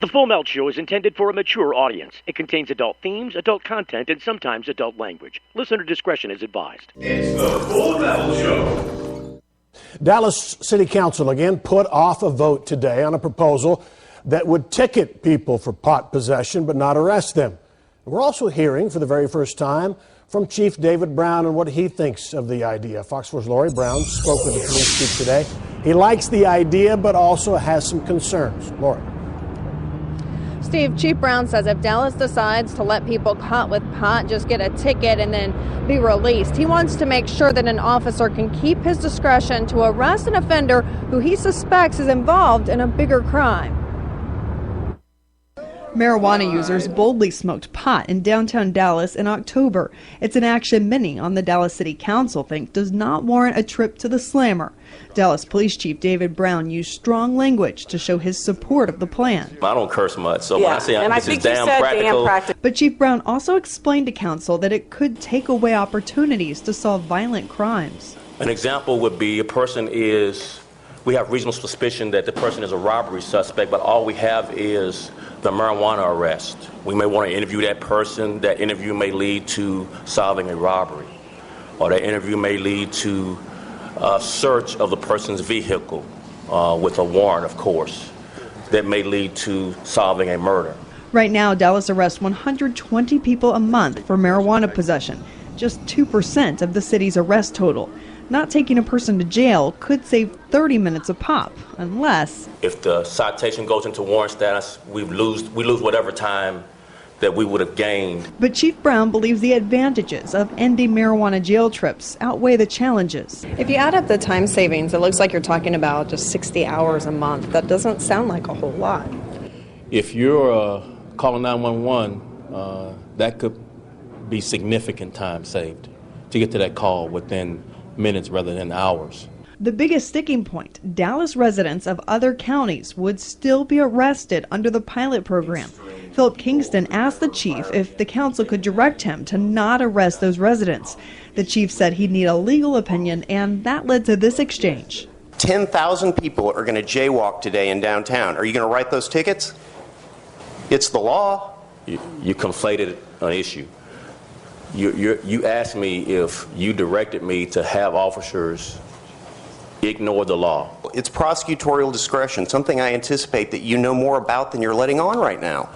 The Full Melt Show is intended for a mature audience. It contains adult themes, adult content, and sometimes adult language. Listener discretion is advised. It's the Full Melt Show. Dallas City Council again put off a vote today on a proposal that would ticket people for pot possession but not arrest them. We're also hearing for the very first time from Chief David Brown and what he thinks of the idea. Fox 4's Lori Brown spoke with the police chief today. He likes the idea but also has some concerns. Lori. Steve, Chief Brown says if Dallas decides to let people caught with pot just get a ticket and then be released, he wants to make sure that an officer can keep his discretion to arrest an offender who he suspects is involved in a bigger crime. Marijuana users boldly smoked pot in downtown Dallas in October. It's an action many on the Dallas City Council think does not warrant a trip to the slammer. Dallas Police Chief David Brown used strong language to show his support of the plan. I don't curse much, so when I say this is damn practical. But Chief Brown also explained to council that it could take away opportunities to solve violent crimes. An example would be we have reasonable suspicion that the person is a robbery suspect, but all we have is the marijuana arrest. We may want to interview that person. That interview may lead to solving a robbery, or that interview may lead to a search of the person's vehicle with a warrant, of course. That may lead to solving a murder. Right now, Dallas arrests 120 people a month for marijuana possession, just 2% of the city's arrest total. Not taking a person to jail could save 30 minutes a pop, unless... If the citation goes into warrant status, we lose whatever time that we would have gained. But Chief Brown believes the advantages of ending marijuana jail trips outweigh the challenges. If you add up the time savings, it looks like you're talking about just 60 hours a month. That doesn't sound like a whole lot. If you're calling 911, that could be significant time saved to get to that call within minutes rather than hours. The biggest sticking point, Dallas residents of other counties would still be arrested under the pilot program. Philip Kingston asked the chief if the council could direct him to not arrest those residents. The chief said he'd need a legal opinion, and that led to this exchange. 10,000 people are going to jaywalk today in downtown. Are you going to write those tickets? It's the law. You conflated an issue. You asked me if you directed me to have officers ignore the law. It's prosecutorial discretion, something I anticipate that you know more about than you're letting on right now.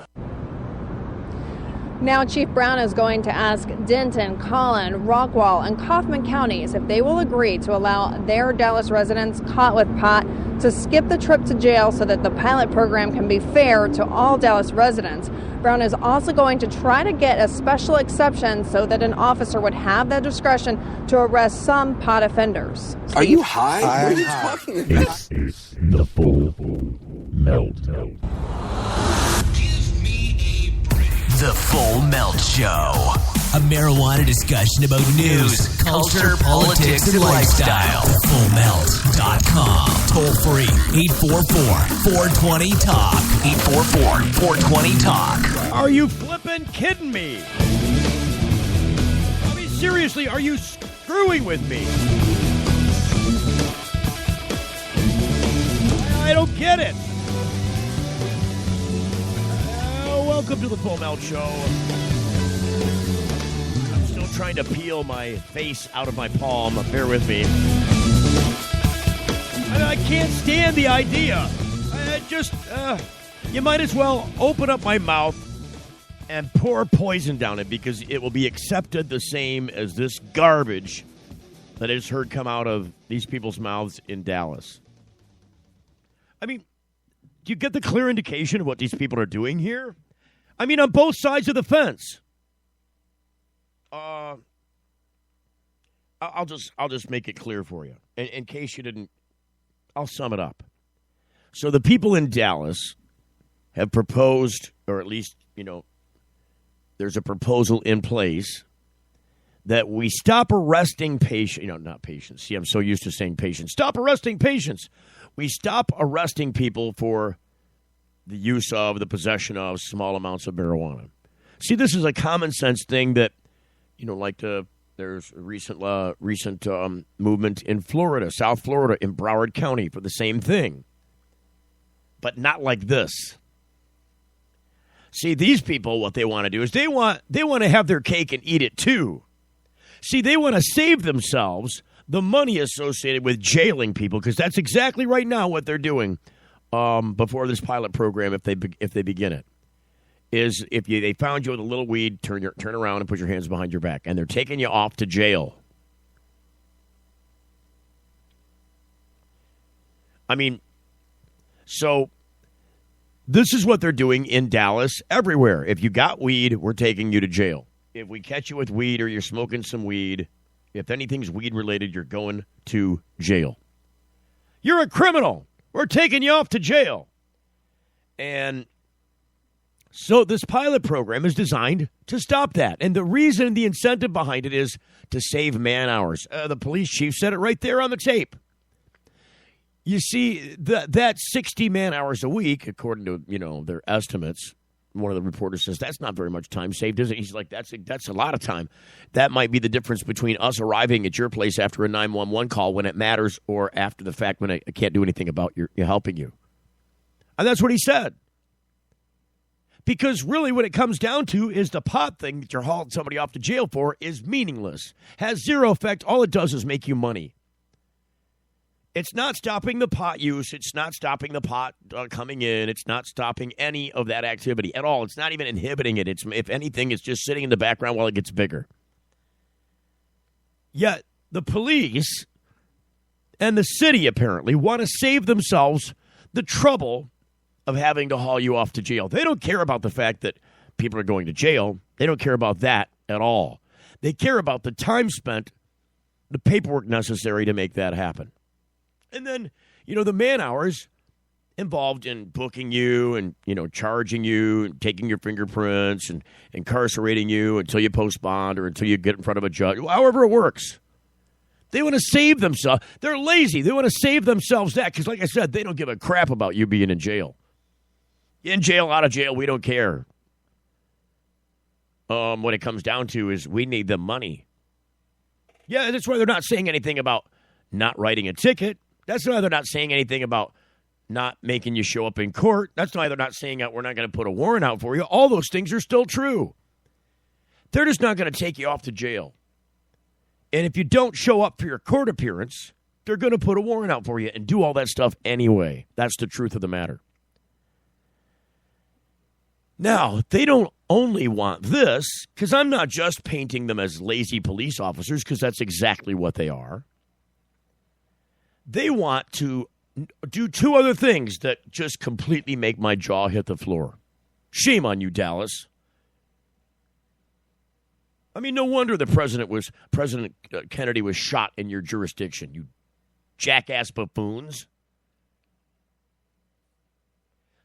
Now Chief Brown is going to ask Denton, Collin, Rockwall, and Kaufman counties if they will agree to allow their Dallas residents caught with pot to skip the trip to jail so that the pilot program can be fair to all Dallas residents. Brown is also going to try to get a special exception so that an officer would have the discretion to arrest some pot offenders. Are you high? What are you talking about? It's the Full Melt. The Full Melt Show. A marijuana discussion about news, culture, politics, and lifestyle. FullMelt.com. Toll free. 844-420-TALK. 844-420-TALK. Are you flippin' kidding me? I mean, seriously, are you screwing with me? I don't get it. Welcome to the Full Melt Show. I'm still trying to peel my face out of my palm. Bear with me. I can't stand the idea. You might as well open up my mouth and pour poison down it, because it will be accepted the same as this garbage that I just heard come out of these people's mouths in Dallas. I mean, do you get the clear indication of what these people are doing here? I mean, on both sides of the fence. I'll just make it clear for you. In case you didn't, I'll sum it up. So the people in Dallas have proposed, or at least, there's a proposal in place that we stop arresting patients. Not patients. See, I'm so used to saying patients. Stop arresting patients. We stop arresting people for the use of, the possession of small amounts of marijuana. See, this is a common sense thing that, there's a recent movement in Florida, South Florida, in Broward County for the same thing. But not like this. See, these people, what they want to do is they want to have their cake and eat it too. See, they want to save themselves the money associated with jailing people, because that's exactly right now what they're doing before this pilot program, if they begin it, is if they found you with a little weed, turn around and put your hands behind your back, and they're taking you off to jail. I mean, so this is what they're doing in Dallas everywhere. If you got weed, we're taking you to jail. If we catch you with weed or you're smoking some weed, if anything's weed-related, you're going to jail. You're a criminal. We're taking you off to jail. And so this pilot program is designed to stop that. And the reason, the incentive behind it is to save man hours. The police chief said it right there on the tape. You see, that 60 man hours a week, according to, their estimates, one of the reporters says, that's not very much time saved, is it? He's like, that's a lot of time. That might be the difference between us arriving at your place after a 911 call when it matters, or after the fact when I can't do anything about you helping you. And that's what he said. Because really what it comes down to is the pot thing that you're hauling somebody off to jail for is meaningless. Has zero effect. All it does is make you money. It's not stopping the pot use. It's not stopping the pot coming in. It's not stopping any of that activity at all. It's not even inhibiting it. If anything, it's just sitting in the background while it gets bigger. Yet the police and the city apparently want to save themselves the trouble of having to haul you off to jail. They don't care about the fact that people are going to jail. They don't care about that at all. They care about the time spent, the paperwork necessary to make that happen. And then, the man hours involved in booking you and, charging you and taking your fingerprints and incarcerating you until you post bond or until you get in front of a judge, however it works. They want to save themselves. They're lazy. They want to save themselves that because, like I said, they don't give a crap about you being in jail. In jail, out of jail, we don't care. What it comes down to is we need the money. Yeah, that's why they're not saying anything about not writing a ticket. That's why they're not saying anything about not making you show up in court. That's why they're not saying that we're not going to put a warrant out for you. All those things are still true. They're just not going to take you off to jail. And if you don't show up for your court appearance, they're going to put a warrant out for you and do all that stuff anyway. That's the truth of the matter. Now, they don't only want this, because I'm not just painting them as lazy police officers, because that's exactly what they are. They want to do two other things that just completely make my jaw hit the floor. Shame on you, Dallas. I mean, no wonder President Kennedy was shot in your jurisdiction, you jackass buffoons.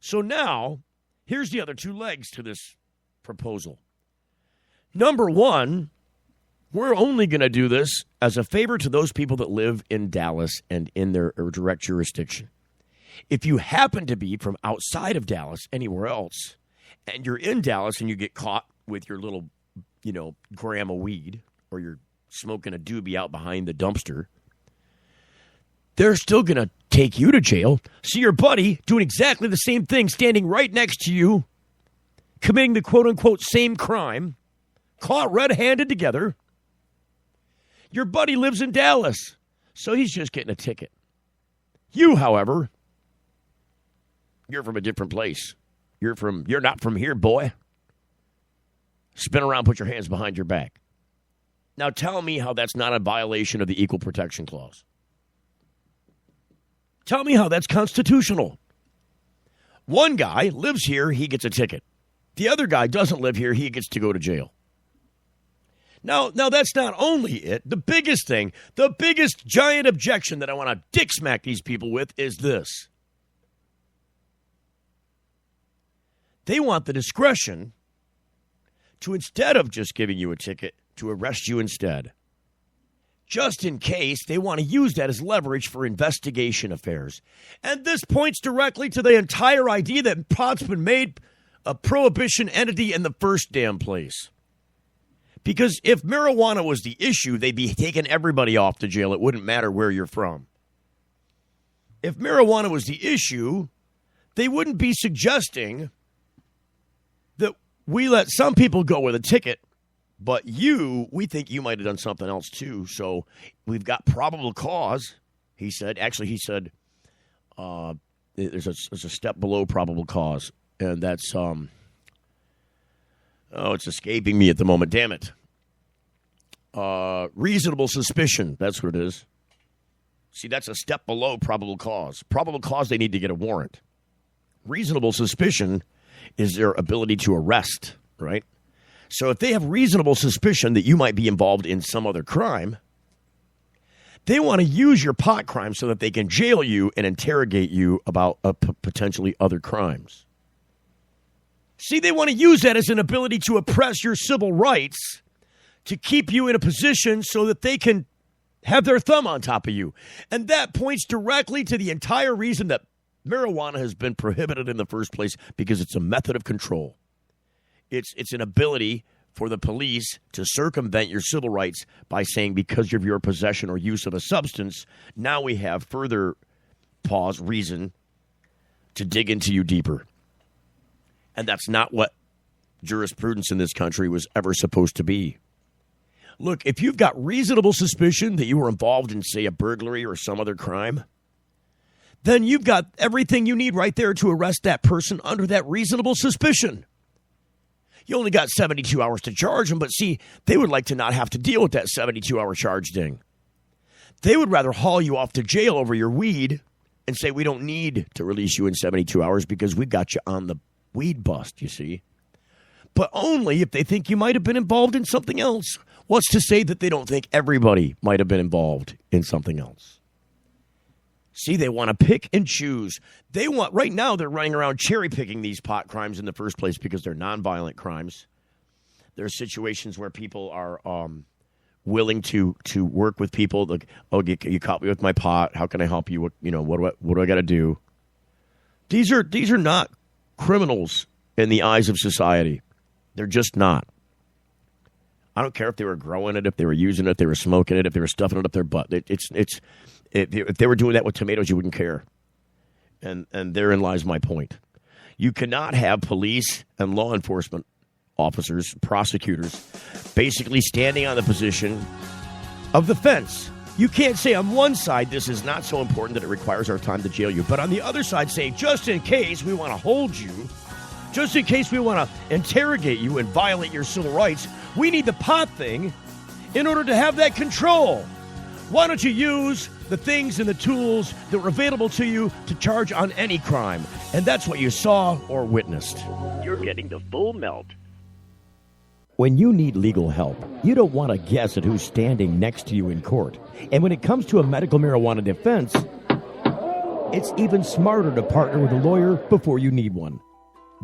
So now, here's the other two legs to this proposal. Number one, we're only going to do this as a favor to those people that live in Dallas and in their direct jurisdiction. If you happen to be from outside of Dallas, anywhere else, and you're in Dallas and you get caught with your little, gram of weed, or you're smoking a doobie out behind the dumpster, they're still going to take you to jail. See your buddy doing exactly the same thing, standing right next to you, committing the quote-unquote same crime, caught red-handed together. Your buddy lives in Dallas, so he's just getting a ticket. You, however, you're from a different place. You're not from here, boy. Spin around, put your hands behind your back. Now tell me how that's not a violation of the Equal Protection Clause. Tell me how that's constitutional. One guy lives here, he gets a ticket. The other guy doesn't live here, he gets to go to jail. Now that's not only it. The biggest thing, the biggest giant objection that I want to dick smack these people with is this. They want the discretion to, instead of just giving you a ticket, to arrest you instead. Just in case, they want to use that as leverage for investigation affairs. And this points directly to the entire idea that pot's been made a prohibition entity in the first damn place. Because if marijuana was the issue, they'd be taking everybody off to jail. It wouldn't matter where you're from. If marijuana was the issue, they wouldn't be suggesting we let some people go with a ticket, but we think you might have done something else too. So we've got probable cause, he said. Actually, he said there's a step below probable cause, and that's, it's escaping me at the moment. Damn it. Reasonable suspicion, that's what it is. See, that's a step below probable cause. Probable cause, they need to get a warrant. Reasonable suspicion is their ability to arrest, right? So if they have reasonable suspicion that you might be involved in some other crime, they want to use your pot crime so that they can jail you and interrogate you about potentially other crimes. See, they want to use that as an ability to oppress your civil rights, to keep you in a position so that they can have their thumb on top of you. And that points directly to the entire reason that marijuana has been prohibited in the first place, because it's a method of control. It's an ability for the police to circumvent your civil rights by saying, because of your possession or use of a substance, now we have further reason to dig into you deeper. And that's not what jurisprudence in this country was ever supposed to be. Look, if you've got reasonable suspicion that you were involved in, say, a burglary or some other crime, then you've got everything you need right there to arrest that person under that reasonable suspicion. You only got 72 hours to charge them, but see, they would like to not have to deal with that 72-hour charge ding. They would rather haul you off to jail over your weed and say, we don't need to release you in 72 hours because we got you on the weed bust, you see. But only if they think you might have been involved in something else. What's to say that they don't think everybody might have been involved in something else? See, they want to pick and choose. Right now, they're running around cherry-picking these pot crimes in the first place because they're nonviolent crimes. There are situations where people are willing to work with people. Like, oh, you caught me with my pot. How can I help you? What do I got to do? These are not criminals in the eyes of society. They're just not. I don't care if they were growing it, if they were using it, if they were smoking it, if they were stuffing it up their butt. If they were doing that with tomatoes, you wouldn't care. And therein lies my point. You cannot have police and law enforcement officers, prosecutors, basically standing on the position of the fence. You can't say on one side, this is not so important that it requires our time to jail you. But on the other side, say, just in case we want to hold you, just in case we want to interrogate you and violate your civil rights, we need the pot thing in order to have that control. Why don't you use the things and the tools that were available to you to charge on any crime? And that's what you saw or witnessed. You're getting the full melt. When you need legal help, you don't want to guess at who's standing next to you in court. And when it comes to a medical marijuana defense, it's even smarter to partner with a lawyer before you need one.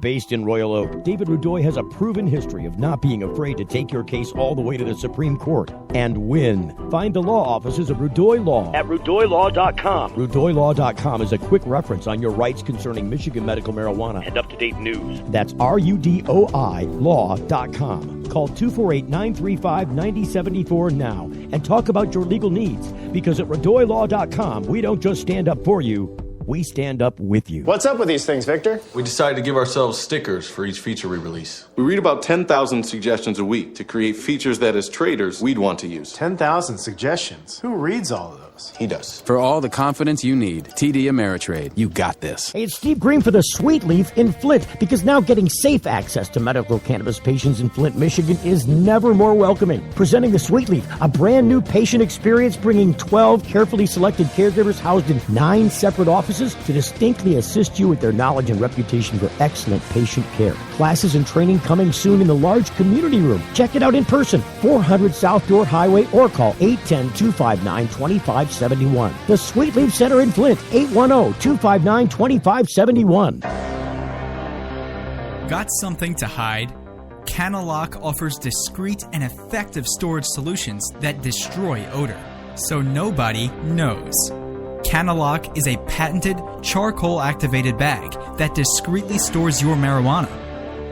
Based in Royal Oak, David Rudoy has a proven history of not being afraid to take your case all the way to the Supreme Court and win. Find the law offices of Rudoy Law at RudoyLaw.com. RudoyLaw.com is a quick reference on your rights concerning Michigan medical marijuana and up-to-date news. That's RUDOI Law.com. Call 248-935-9074 now and talk about your legal needs, because at RudoyLaw.com, we don't just stand up for you, we stand up with you. What's up with these things, Victor? We decided to give ourselves stickers for each feature we release. We read about 10,000 suggestions a week to create features that, as traders, we'd want to use. 10,000 suggestions? Who reads all of those? He does. For all the confidence you need, TD Ameritrade. You got this. Hey, it's Steve Green for the Sweet Leaf in Flint, because now getting safe access to medical cannabis patients in Flint, Michigan is never more welcoming. Presenting the Sweet Leaf, a brand new patient experience, bringing 12 carefully selected caregivers housed in 9 separate offices to distinctly assist you with their knowledge and reputation for excellent patient care. Classes and training coming soon in the large community room. Check it out in person, 400 South Door Highway, or call 810-259-2571. The Sweet Leaf Center in Flint, 810-259-2571. Got something to hide? Canalock offers discreet and effective storage solutions that destroy odor, so nobody knows. Canalock is a patented charcoal-activated bag that discreetly stores your marijuana.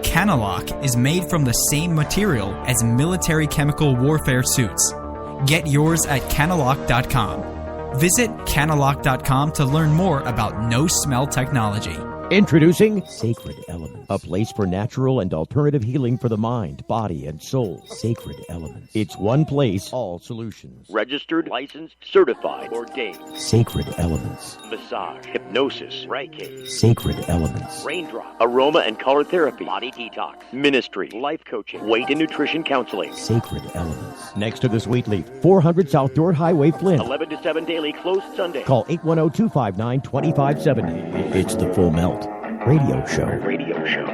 Canalock is made from the same material as military chemical warfare suits. Get yours at Canalock.com. Visit Canalock.com to learn more about no-smell technology. Introducing Sacred Elements, a place for natural and alternative healing for the mind, body, and soul. Sacred Elements. It's one place, all solutions. Registered, licensed, certified, ordained. Sacred Elements. Massage, hypnosis, Reiki, Sacred Elements. raindrop, aroma and color therapy, body detox, ministry, life coaching, weight and nutrition counseling. Sacred Elements. Next to the Sweet Leaf, 400 South Dort Highway, Flint. 11 to 7 daily, closed Sunday. Call 810-259-2570. It's the Full Melt Radio Show. Radio show.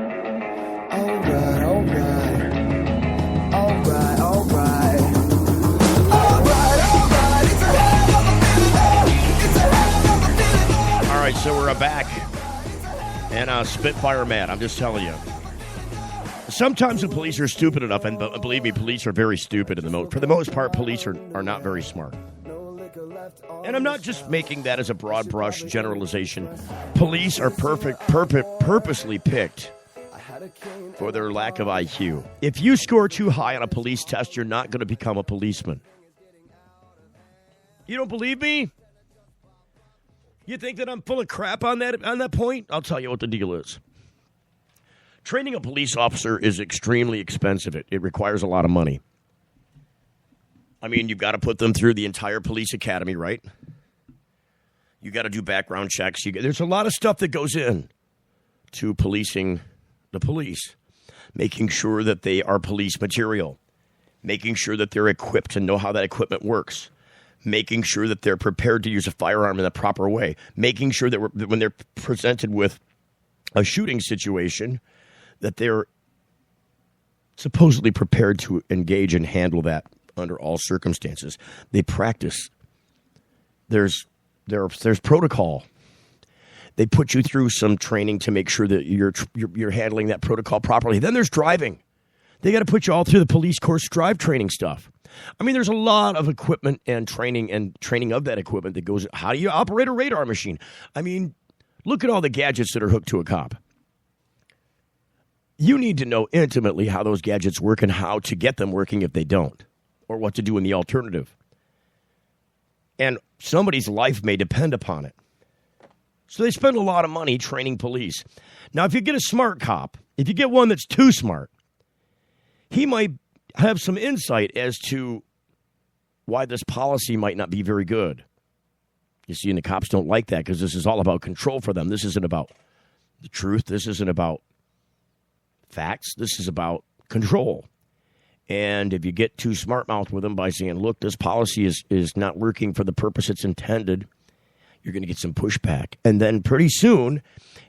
All right, so we're back. And Spitfire mad, I'm just telling you. Sometimes the police are stupid enough, and believe me, police are very stupid for the most part, police are not very smart. And I'm not just making that as a broad brush generalization. Police are purposely picked for their lack of IQ. If you score too high on a police test, you're not going to become a policeman. You don't believe me? You think that I'm full of crap on that point? I'll tell you what the deal is. Training a police officer is extremely expensive. It requires a lot of money. I mean, you've got to put them through the entire police academy, right? You got to do background checks. There's a lot of stuff that goes in to policing the police, making sure that they are police material, making sure that they're equipped and know how that equipment works, making sure that they're prepared to use a firearm in the proper way, making sure that when they're presented with a shooting situation, that they're supposedly prepared to engage and handle that under all circumstances. They practice. There's protocol. They put you through some training to make sure that you're handling that protocol properly. Then there's driving. They got to put you all through the police course drive training stuff. I mean, there's a lot of equipment and training of that equipment that goes. How do you operate a radar machine? I mean, look at all the gadgets that are hooked to a cop. You need to know intimately how those gadgets work and how to get them working if they don't, or what to do in the alternative. And somebody's life may depend upon it. So they spend a lot of money training police. Now, if you get a smart cop, if you get one that's too smart, he might have some insight as to why this policy might not be very good. You see, and the cops don't like that because this is all about control for them. This isn't about the truth. This isn't about facts. This is about control. And if you get too smart-mouthed with them by saying, look, this policy is not working for the purpose it's intended, you're going to get some pushback. And then pretty soon,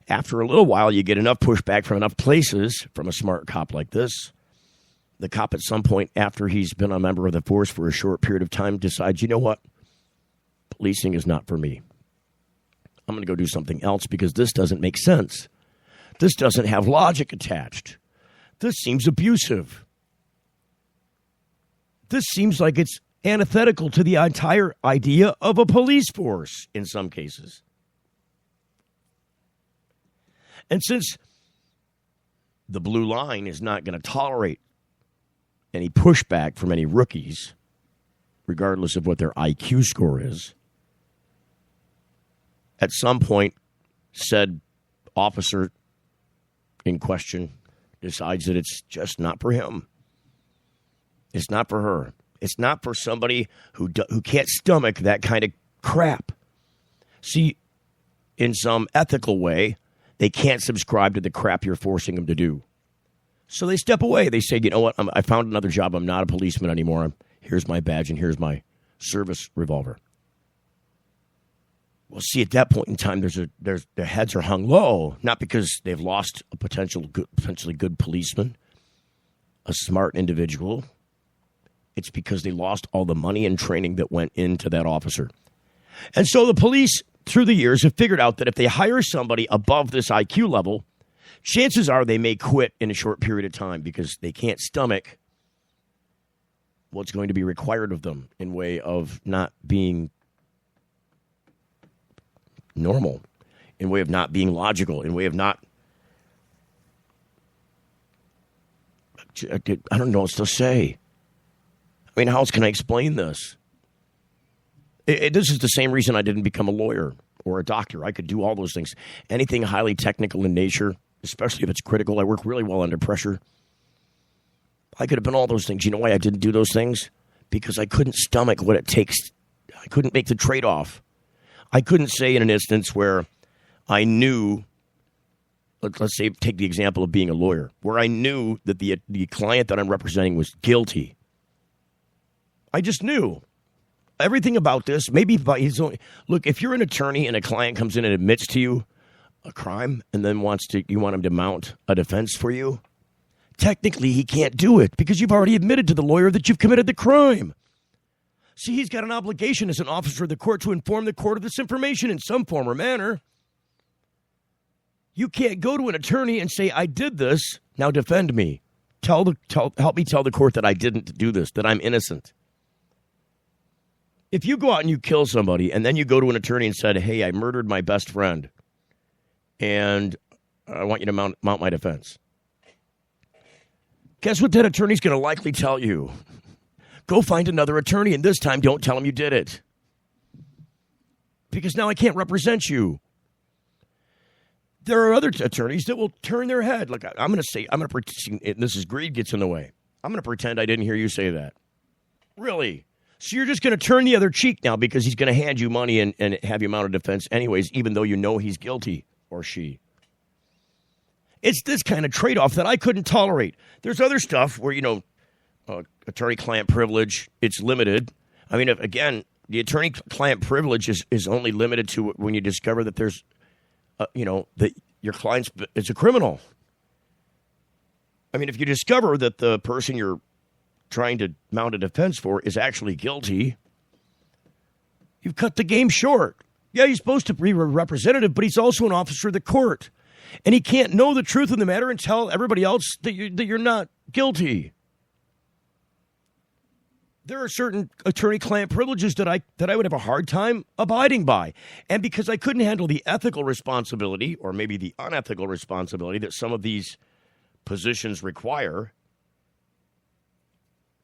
after a little while, you get enough pushback from enough places from a smart cop like this. The cop at some point, after he's been a member of the force for a short period of time, decides, you know what? Policing is not for me. I'm going to go do something else because this doesn't make sense. This doesn't have logic attached. This seems abusive. This seems like it's antithetical to the entire idea of a police force in some cases. And since the blue line is not going to tolerate any pushback from any rookies, regardless of what their IQ score is, at some point, said officer in question decides that it's just not for him. It's not for her. It's not for somebody who can't stomach that kind of crap. See, in some ethical way, they can't subscribe to the crap you're forcing them to do. So they step away. They say, you know what, I found another job. I'm not a policeman anymore. Here's my badge and here's my service revolver. Well, see, at that point in time, their heads are hung low, not because they've lost a potentially good policeman, a smart individual. It's because they lost all the money and training that went into that officer. And so the police, through the years, have figured out that if they hire somebody above this IQ level, chances are they may quit in a short period of time because they can't stomach what's going to be required of them in way of not being normal, in way of not being logical, in way of not, I don't know what to say. I mean, how else can I explain this? This is the same reason I didn't become a lawyer. or a doctor. I could do all those things. Anything highly technical in nature, especially if it's critical. I work really well under pressure. I could have been all those things. You know why I didn't do those things? Because I couldn't stomach what it takes. I couldn't make the trade-off. I couldn't say in an instance where I knew, let's say, take the example of being a lawyer, where I knew that the client that I'm representing was guilty. I just knew everything about this. Maybe by his own. Look, if you're an attorney and a client comes in and admits to you a crime and then you want him to mount a defense for you, technically he can't do it because you've already admitted to the lawyer that you've committed the crime. See, he's got an obligation as an officer of the court to inform the court of this information in some form or manner. You can't go to an attorney and say, I did this, now defend me. Help me tell the court that I didn't do this, that I'm innocent. If you go out and you kill somebody and then you go to an attorney and said, hey, I murdered my best friend and I want you to mount my defense. Guess what that attorney's going to likely tell you? Go find another attorney, and this time don't tell him you did it. Because now I can't represent you. There are other attorneys that will turn their head. Like, I'm going to pretend, this is greed gets in the way. I'm going to pretend I didn't hear you say that. Really? So you're just going to turn the other cheek now because he's going to hand you money and have you mount a defense anyways, even though you know he's guilty, or she. It's this kind of trade-off that I couldn't tolerate. There's other stuff where, attorney-client privilege, it's limited. I mean, again, the attorney-client privilege is only limited to when you discover that there's, that your client is a criminal. I mean, if you discover that the person you're trying to mount a defense for is actually guilty, you've cut the game short. Yeah, he's supposed to be a representative, but he's also an officer of the court. And he can't know the truth of the matter and tell everybody else that you're not guilty. There are certain attorney-client privileges that I would have a hard time abiding by. And because I couldn't handle the ethical responsibility, or maybe the unethical responsibility that some of these positions require,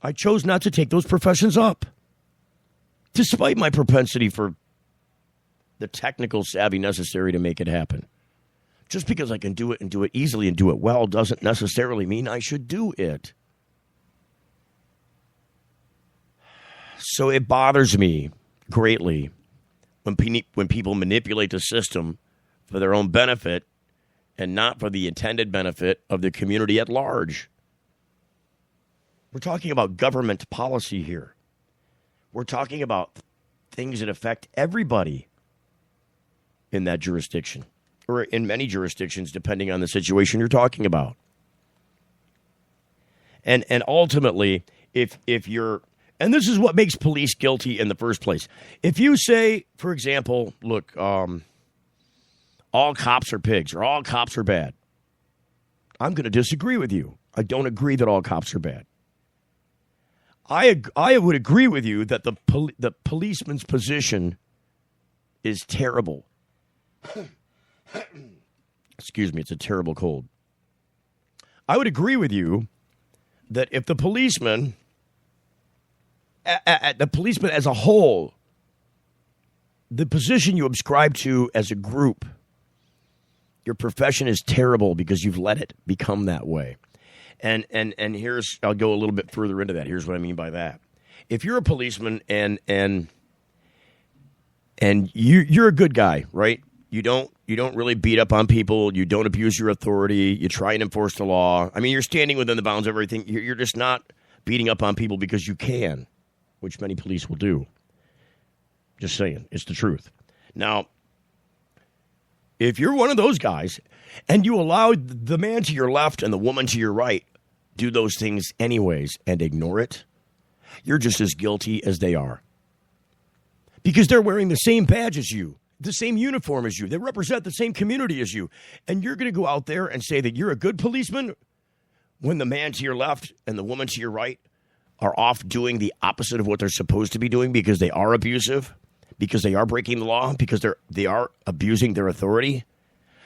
I chose not to take those professions up, despite my propensity for the technical savvy necessary to make it happen. Just because I can do it and do it easily and do it well doesn't necessarily mean I should do it. So it bothers me greatly when people manipulate the system for their own benefit and not for the intended benefit of the community at large. We're talking about government policy here. We're talking about things that affect everybody in that jurisdiction, or in many jurisdictions, depending on the situation you're talking about. And ultimately, if you're, and this is what makes police guilty in the first place. If you say, for example, look, all cops are pigs or all cops are bad, I'm going to disagree with you. I don't agree that all cops are bad. I would agree with you that the policeman's position is terrible. Excuse me, it's a terrible cold. I would agree with you that if the policeman as a whole, the position you ascribe to as a group, your profession is terrible because you've let it become that way. And here's, I'll go a little bit further into that. Here's what I mean by that. If you're a policeman and you're a good guy, right? You don't really beat up on people. You don't abuse your authority. You try and enforce the law. I mean, you're standing within the bounds of everything. You're just not beating up on people because you can, which many police will do. Just saying. It's the truth. Now, if you're one of those guys and you allow the man to your left and the woman to your right do those things anyways and ignore it, you're just as guilty as they are. Because they're wearing the same badge as you, the same uniform as you. They represent the same community as you. And you're going to go out there and say that you're a good policeman when the man to your left and the woman to your right are off doing the opposite of what they're supposed to be doing because they are abusive, because they are breaking the law, because they are abusing their authority,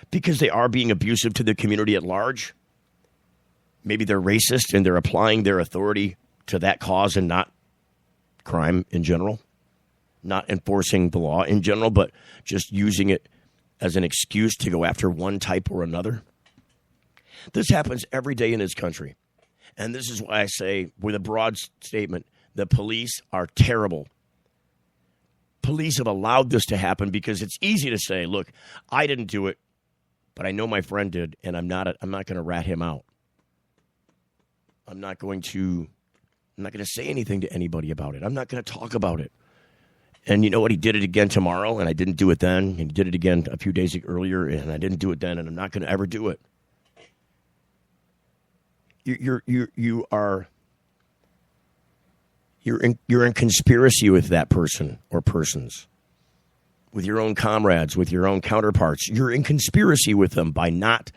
because they are being abusive to the community at large. Maybe they're racist and they're applying their authority to that cause and not crime in general. not enforcing the law in general, but just using it as an excuse to go after one type or another. This happens every day in this country. And this is why I say, with a broad statement, the police are terrible. Police have allowed this to happen because it's easy to say, look, I didn't do it, but I know my friend did, and I'm not going to rat him out. I'm not going to say anything to anybody about it. I'm not going to talk about it. And you know what? He did it again tomorrow, and I didn't do it then. And he did it again a few days earlier, and I didn't do it then, and I'm not going to ever do it. You're in conspiracy with that person or persons, with your own comrades, with your own counterparts. You're in conspiracy with them by not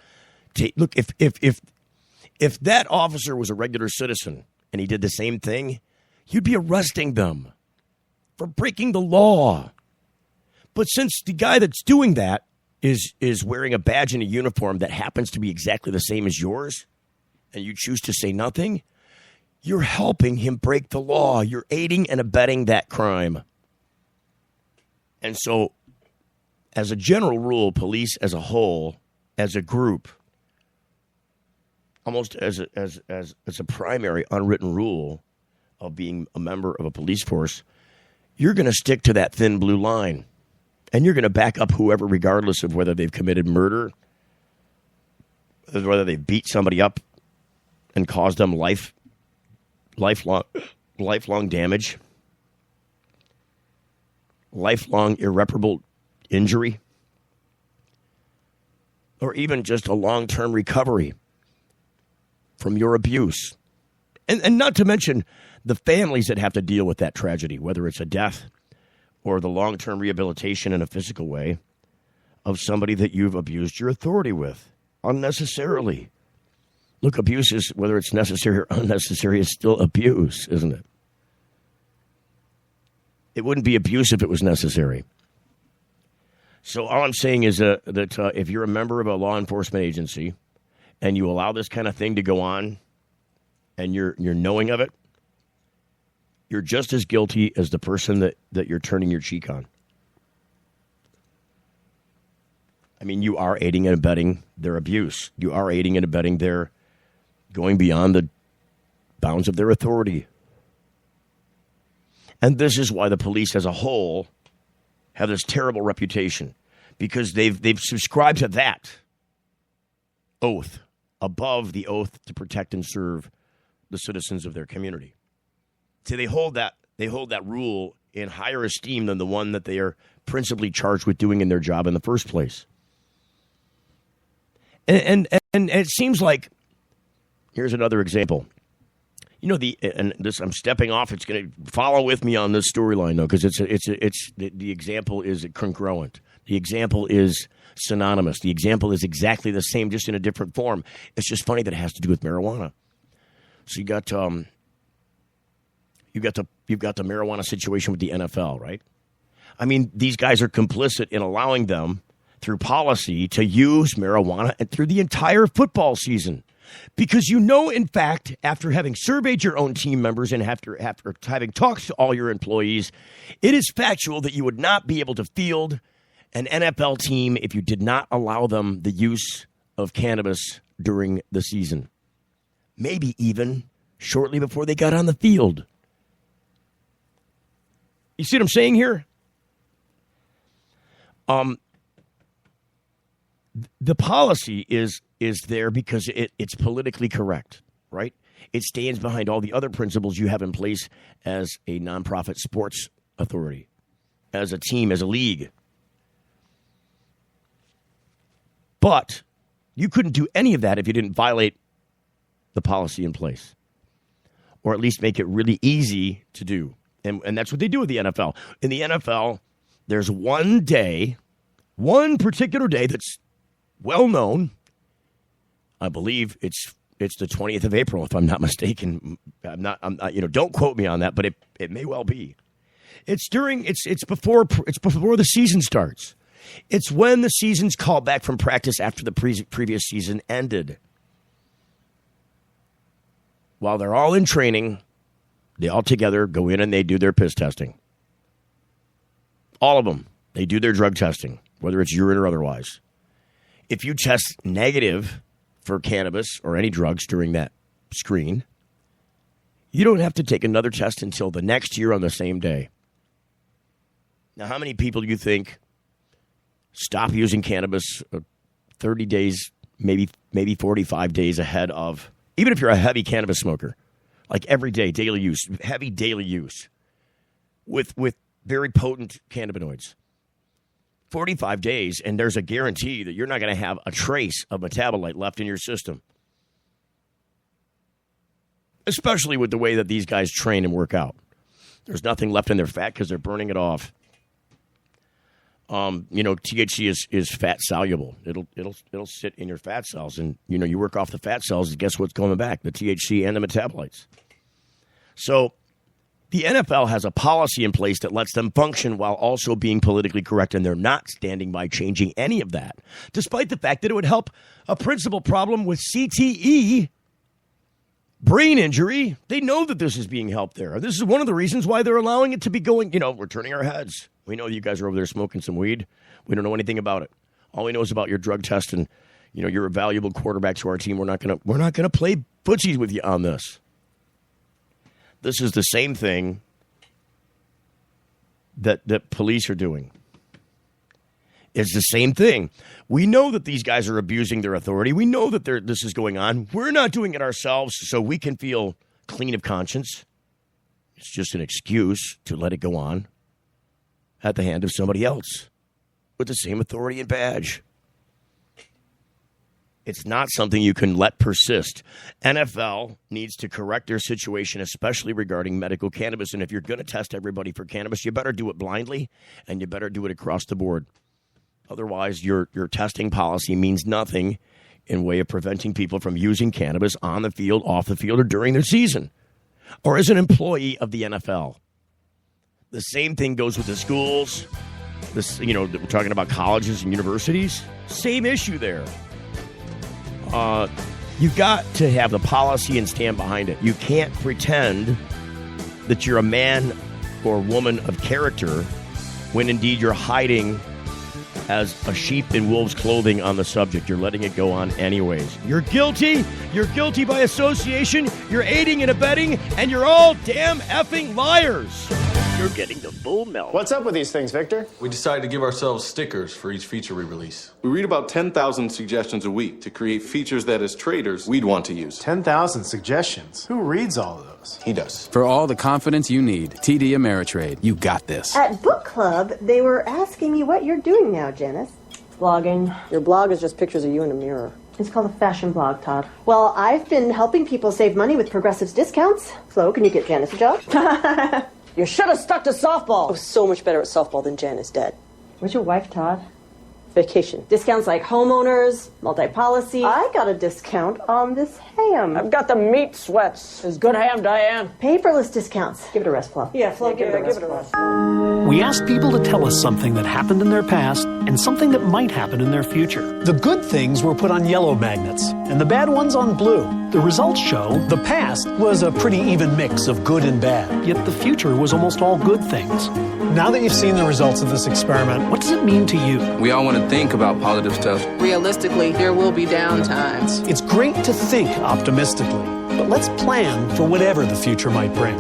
look. If that officer was a regular citizen and he did the same thing, you'd be arresting them for breaking the law. But since the guy that's doing that is wearing a badge and a uniform that happens to be exactly the same as yours, and you choose to say nothing, you're helping him break the law. You're aiding and abetting that crime. And so, as a general rule, police as a whole, as a group, almost as a primary unwritten rule of being a member of a police force, you're going to stick to that thin blue line. And you're going to back up whoever, regardless of whether they've committed murder, whether they've beat somebody up and caused them lifelong damage, lifelong irreparable injury, or even just a long-term recovery from your abuse. And not to mention the families that have to deal with that tragedy, whether it's a death or the long-term rehabilitation in a physical way of somebody that you've abused your authority with unnecessarily. Look, abuse is, whether it's necessary or unnecessary, is still abuse, isn't it? It wouldn't be abuse if it was necessary. So all I'm saying is that if you're a member of a law enforcement agency and you allow this kind of thing to go on and you're knowing of it, you're just as guilty as the person that you're turning your cheek on. I mean, you are aiding and abetting their abuse. You are aiding and abetting their going beyond the bounds of their authority. And this is why the police as a whole have this terrible reputation, because they've subscribed to that oath above the oath to protect and serve the citizens of their community. So they hold that rule in higher esteem than the one that they are principally charged with doing in their job in the first place. And it seems like, here's another example. You know, I'm stepping off. It's going to follow with me on this storyline, though, because the example is congruent. The example is synonymous. The example is exactly the same, just in a different form. It's just funny that it has to do with marijuana. So you've got the marijuana situation with the NFL, right? I mean, these guys are complicit in allowing them, through policy, to use marijuana and through the entire football season. Because you know, in fact, after having surveyed your own team members and after having talked to all your employees, it is factual that you would not be able to field an NFL team if you did not allow them the use of cannabis during the season. Maybe even shortly before they got on the field. You see what I'm saying here? The policy is there because it's politically correct, right? It stands behind all the other principles you have in place as a nonprofit sports authority, as a team, as a league. But you couldn't do any of that if you didn't violate the policy in place, or at least make it really easy to do. And that's what they do with the NFL. In the NFL, there's one particular day that's well known. I believe it's the 20th of April, if I'm not mistaken. Don't quote me on that, but it may well be. It's before the season starts. It's when the season's called back from practice after the previous season ended. While they're all in training, they all together go in and they do their piss testing. All of them. They do their drug testing, whether it's urine or otherwise. If you test negative for cannabis or any drugs during that screen, you don't have to take another test until the next year on the same day. Now, how many people do you think stop using cannabis 30 days, maybe 45 days ahead of, even if you're a heavy cannabis smoker, like every day, daily use, heavy daily use with very potent cannabinoids? 45 days, and there's a guarantee that you're not going to have a trace of metabolite left in your system. Especially with the way that these guys train and work out. There's nothing left in their fat because they're burning it off. THC is fat soluble. It'll sit in your fat cells, and you work off the fat cells, and guess what's coming back? The THC and the metabolites. So the NFL has a policy in place that lets them function while also being politically correct, and they're not standing by changing any of that, despite the fact that it would help a principal problem with CTE, brain injury. They know that this is being helped there. This is one of the reasons why they're allowing it to be going. We're turning our heads. We know you guys are over there smoking some weed. We don't know anything about it. All we know is about your drug test, and you're a valuable quarterback to our team. We're not gonna play footsies with you on this. This is the same thing that police are doing. It's the same thing. We know that these guys are abusing their authority. We know that this is going on. We're not doing it ourselves so we can feel clean of conscience. It's just an excuse to let it go on at the hand of somebody else with the same authority and badge. It's not something you can let persist. NFL needs to correct their situation, especially regarding medical cannabis. And if you're going to test everybody for cannabis, you better do it blindly, and you better do it across the board. Otherwise, your testing policy means nothing in way of preventing people from using cannabis on the field, off the field, or during their season, or as an employee of the NFL. The same thing goes with the schools. We're talking about colleges and universities. Same issue there. You've got to have the policy and stand behind it. You can't pretend that you're a man or woman of character when indeed you're hiding as a sheep in wolf's clothing on the subject. You're letting it go on anyways. You're guilty. You're guilty by association. You're aiding and abetting, and you're all damn effing liars. You're getting the full melt. What's up with these things, Victor? We decided to give ourselves stickers for each feature we release. We read about 10,000 suggestions a week to create features that, as traders, we'd want to use. 10,000 suggestions? Who reads all of those? He does. For all the confidence you need, TD Ameritrade. You got this. At book club, they were asking me what you're doing now, Janice. Blogging. Your blog is just pictures of you in a mirror. It's called a fashion blog, Todd. Well, I've been helping people save money with Progressive's discounts. Flo, can you get Janice a job? You should have stuck to softball. I was so much better at softball than Jan is dead. Where's your wife, Todd? Vacation. Discounts like homeowners, multi-policy. I got a discount on this ham. I've got the meat sweats. It's good ham, Diane. Paperless discounts. Give it a rest, Flo. Yeah, Flo, give it a rest. We asked people to tell us something that happened in their past and something that might happen in their future. The good things were put on yellow magnets and the bad ones on blue. The results show the past was a pretty even mix of good and bad, yet the future was almost all good things. Now that you've seen the results of this experiment, what does it mean to you? We all want to think about positive stuff. Realistically, there will be downtimes. It's great to think optimistically, but let's plan for whatever the future might bring.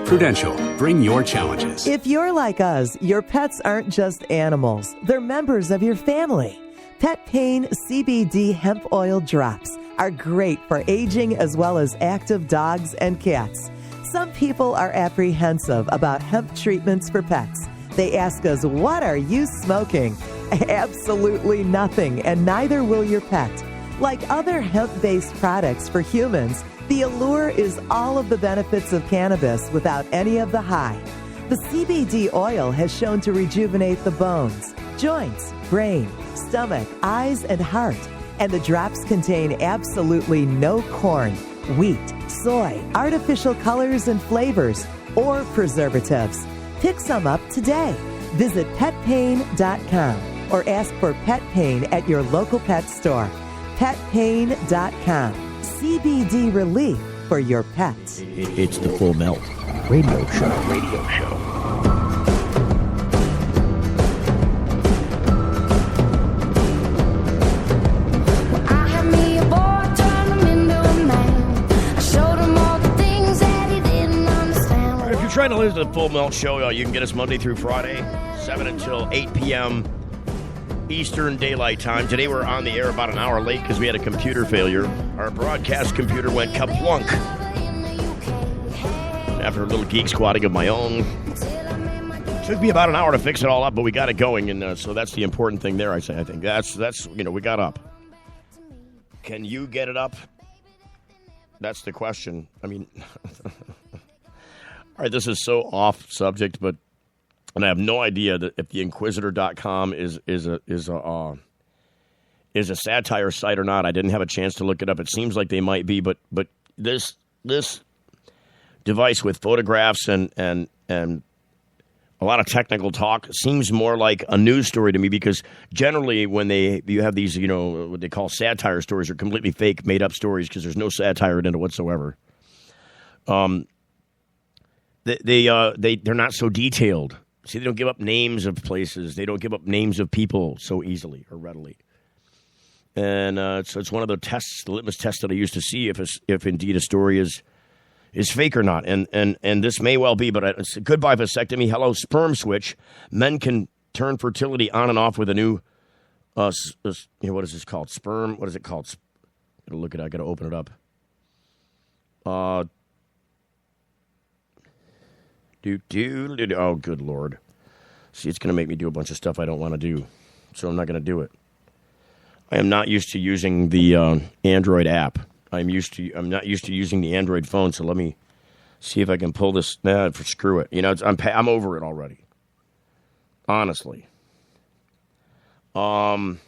Prudential, bring your challenges. If you're like us, your pets aren't just animals. They're members of your family. Pet Pain CBD hemp oil drops are great for aging as well as active dogs and cats. Some people are apprehensive about hemp treatments for pets. They ask us, what are you smoking? Absolutely nothing, and neither will your pet. Like other hemp-based products for humans, the allure is all of the benefits of cannabis without any of the high. The CBD oil has shown to rejuvenate the bones, joints, brain, stomach, eyes, and heart. And the drops contain absolutely no corn, wheat, soy, artificial colors and flavors, or preservatives. Pick some up today. Visit petpain.com or ask for Pet Pain at your local pet store. Petpain.com. CBD relief for your pets. It's the Full Melt Radio Show. to listen to the Full Melt Show. You can get us Monday through Friday, 7 until 8 p.m. Eastern Daylight Time. Today we're on the air about an hour late because we had a computer failure. Our broadcast computer went kaplunk. After a little geek squatting of my own. Took me about an hour to fix it all up, but we got it going, and so that's the important thing there, I think. That's we got up. Can you get it up? That's the question. I mean, all right, this is so off subject, but and I have no idea that if the Inquisitor.com is a satire site or not. I didn't have a chance to look it up. It seems like they might be, but this device with photographs and a lot of technical talk seems more like a news story to me, because generally when you have these, what they call satire stories, are completely fake, made up stories because there's no satire in it whatsoever. They're not so detailed. See, they don't give up names of places. They don't give up names of people so easily or readily. And so it's one of the tests, the litmus tests that I used to see if indeed a story is fake or not. And this may well be, but it's goodbye vasectomy, hello sperm switch. Men can turn fertility on and off with a new, what is this called? Sperm, what is it called? I got to open it up. Oh, good Lord. See, it's going to make me do a bunch of stuff I don't want to do, so I'm not going to do it. I am not used to using the Android app. I'm not used to using the Android phone, so let me see if I can pull this. Screw it. I'm over it already. Honestly. Now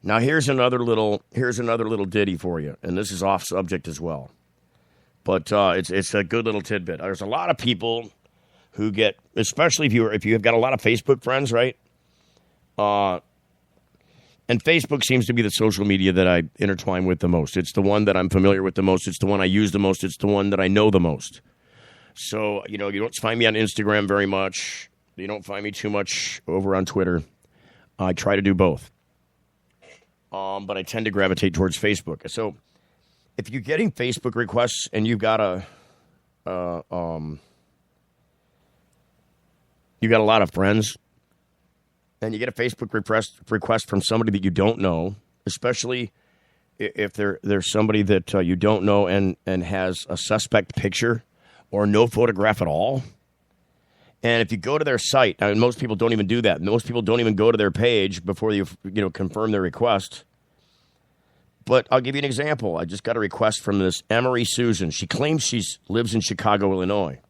here's another little ditty for you, and this is off subject as well. But it's a good little tidbit. There's a lot of people who get, especially if you have got a lot of Facebook friends, right? And Facebook seems to be the social media that I intertwine with the most. It's the one that I'm familiar with the most. It's the one I use the most. It's the one that I know the most. So, you don't find me on Instagram very much. You don't find me too much over on Twitter. I try to do both. But I tend to gravitate towards Facebook. So if you're getting Facebook requests and you've got a lot of friends, and you get a Facebook request from somebody that you don't know, especially if there's somebody that you don't know and has a suspect picture or no photograph at all. And if you go to their site, and most people don't even do that. Most people don't even go to their page before you confirm their request. But I'll give you an example. I just got a request from this Emery Susan. She claims she lives in Chicago, Illinois.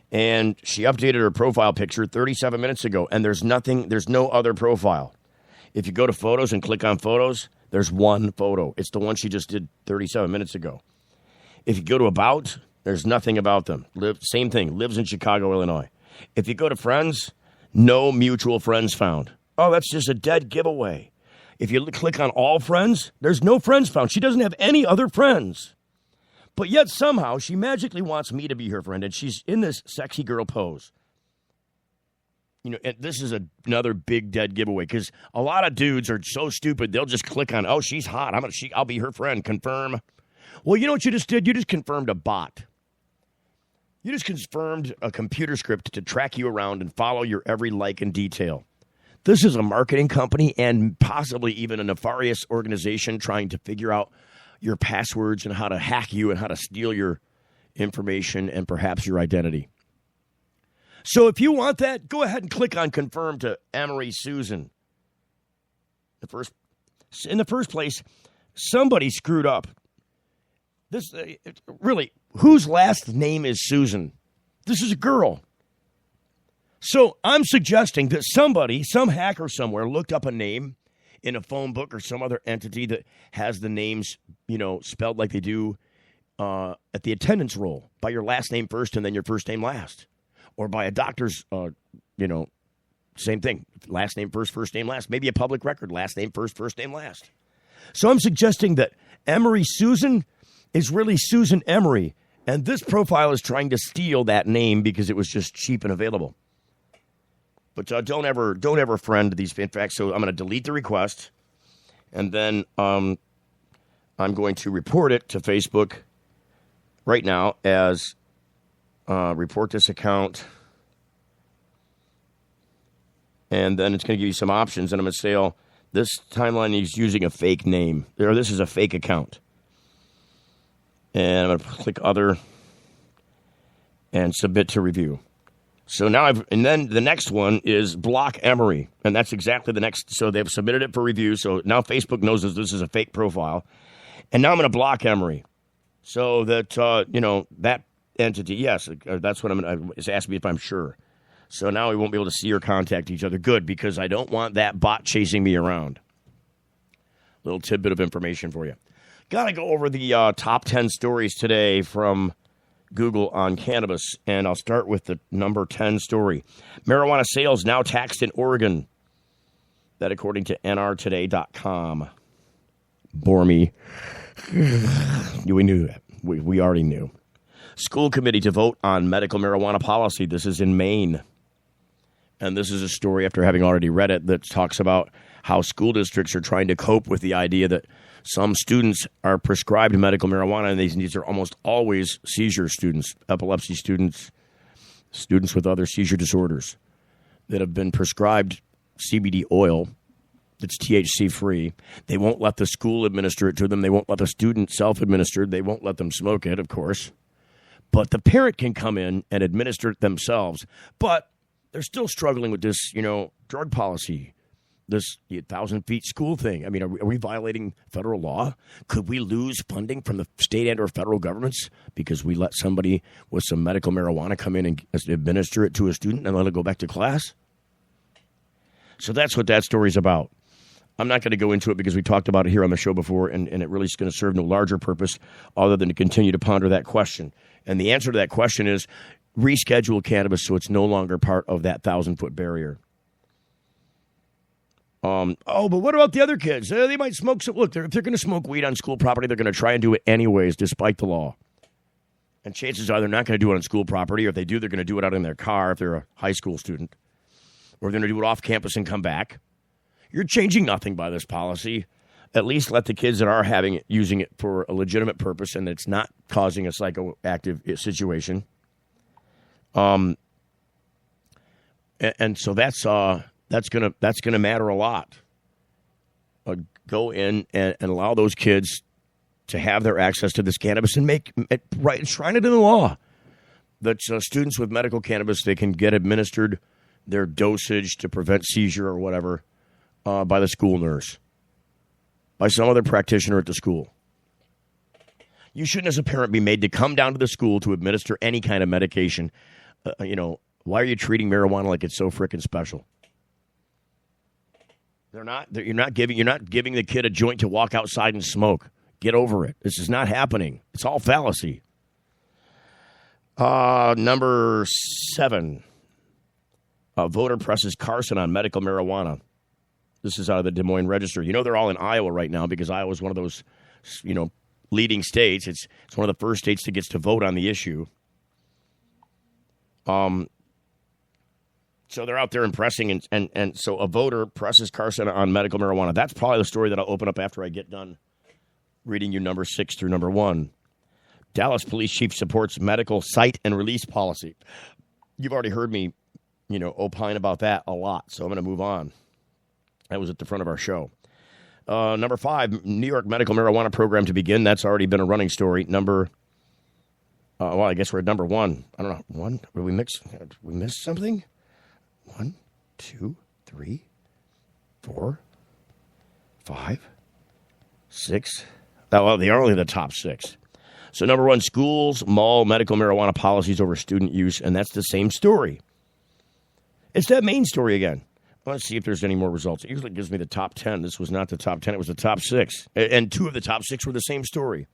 And she updated her profile picture 37 minutes ago, and there's no other profile. If you go to photos and click on photos, there's one photo. It's the one she just did 37 minutes ago. If you go to about, there's nothing about them. Same thing, lives in Chicago, Illinois. If you go to friends, no mutual friends found. Oh, that's just a dead giveaway. If you click on all friends, there's no friends found. She doesn't have any other friends. But yet somehow she magically wants me to be her friend, and she's in this sexy girl pose. And this is another big dead giveaway, because a lot of dudes are so stupid they'll just click on, oh, she's hot, I'll be her friend, confirm. Well, you know what you just did? You just confirmed a bot. You just confirmed a computer script to track you around and follow your every like and detail. This is a marketing company and possibly even a nefarious organization trying to figure out your passwords and how to hack you and how to steal your information and perhaps your identity. So if you want that, go ahead and click on confirm to Emery Susan. In the first place, somebody screwed up. This really, whose last name is Susan? This is a girl. So I'm suggesting that some hacker somewhere looked up a name in a phone book or some other entity that has the names, spelled like they do at the attendance roll, by your last name first and then your first name last. Or by a doctor's, same thing, last name first, first name last. Maybe a public record, last name first name last. So I'm suggesting that Emery Susan is really Susan Emery, and this profile is trying to steal that name because it was just cheap and available. But don't ever friend these. In fact, so I'm going to delete the request, and then I'm going to report it to Facebook right now as report this account. And then it's going to give you some options. And I'm going to say, oh, this timeline is using a fake name. Or this is a fake account. And I'm going to click Other and Submit to Review. So now and then the next one is Block Emory. And that's exactly the next. So they've submitted it for review. So now Facebook knows that this is a fake profile. And now I'm going to block Emory. So that, that entity, yes, that's what I'm going to, it's asked me if I'm sure. So now we won't be able to see or contact each other. Good, because I don't want that bot chasing me around. Little tidbit of information for you. Got to go over the top 10 stories today from Google on cannabis, and I'll start with the number 10 story. Marijuana sales now taxed in Oregon. That according to nrtoday.com. Bore me. We knew that. We already knew. School committee to vote on medical marijuana policy. This is in Maine. And this is a story, after having already read it, that talks about how school districts are trying to cope with the idea that some students are prescribed medical marijuana, and these are almost always seizure students, epilepsy students, students with other seizure disorders that have been prescribed CBD oil that's THC-free. They won't let the school administer it to them. They won't let the student self-administer. They won't let them smoke it, of course. But the parent can come in and administer it themselves. But they're still struggling with this, drug policy, this 1,000 feet school thing. I mean, are we violating federal law? Could we lose funding from the state and or federal governments because we let somebody with some medical marijuana come in and administer it to a student and let it go back to class? So that's what that story's about. I'm not going to go into it because we talked about it here on the show before, and it really is going to serve no larger purpose other than to continue to ponder that question. And the answer to that question is reschedule cannabis so it's no longer part of that 1,000-foot barrier. But what about the other kids? They might smoke some. Look, if they're going to smoke weed on school property, they're going to try and do it anyways, despite the law. And chances are they're not going to do it on school property, or if they do, they're going to do it out in their car if they're a high school student. Or they're going to do it off campus and come back. You're changing nothing by this policy. At least let the kids that are having it, using it for a legitimate purpose, and it's not causing a psychoactive situation. And so that's gonna matter a lot. Go in and allow those kids to have their access to this cannabis and enshrine it in the law that students with medical cannabis, they can get administered their dosage to prevent seizure or whatever by the school nurse, by some other practitioner at the school. You shouldn't, as a parent, be made to come down to the school to administer any kind of medication. Why are you treating marijuana like it's so frickin' special? You're not giving the kid a joint to walk outside and smoke. Get over it. This is not happening. It's all fallacy. Number 7. A voter presses Carson on medical marijuana. This is out of the Des Moines Register. They're all in Iowa right now because Iowa is one of those, leading states. It's one of the first states that gets to vote on the issue. So they're out there and pressing, and so a voter presses Carson on medical marijuana. That's probably the story that I'll open up after I get done reading you number 6 through number 1. Dallas police chief supports medical site and release policy. You've already heard me, opine about that a lot, so I'm going to move on. That was at the front of our show. Number 5, New York medical marijuana program to begin. That's already been a running story. I guess we're at number 1. I don't know. 1? Did we miss something? 1, 2, 3, 4, 5, 6. Well, they are only the top 6. So number 1, schools, mall, medical marijuana policies over student use, and that's the same story. It's that main story again. Let's see if there's any more results. It usually gives me the top 10. This was not the top 10. It was the top 6. And 2 of the top 6 were the same story.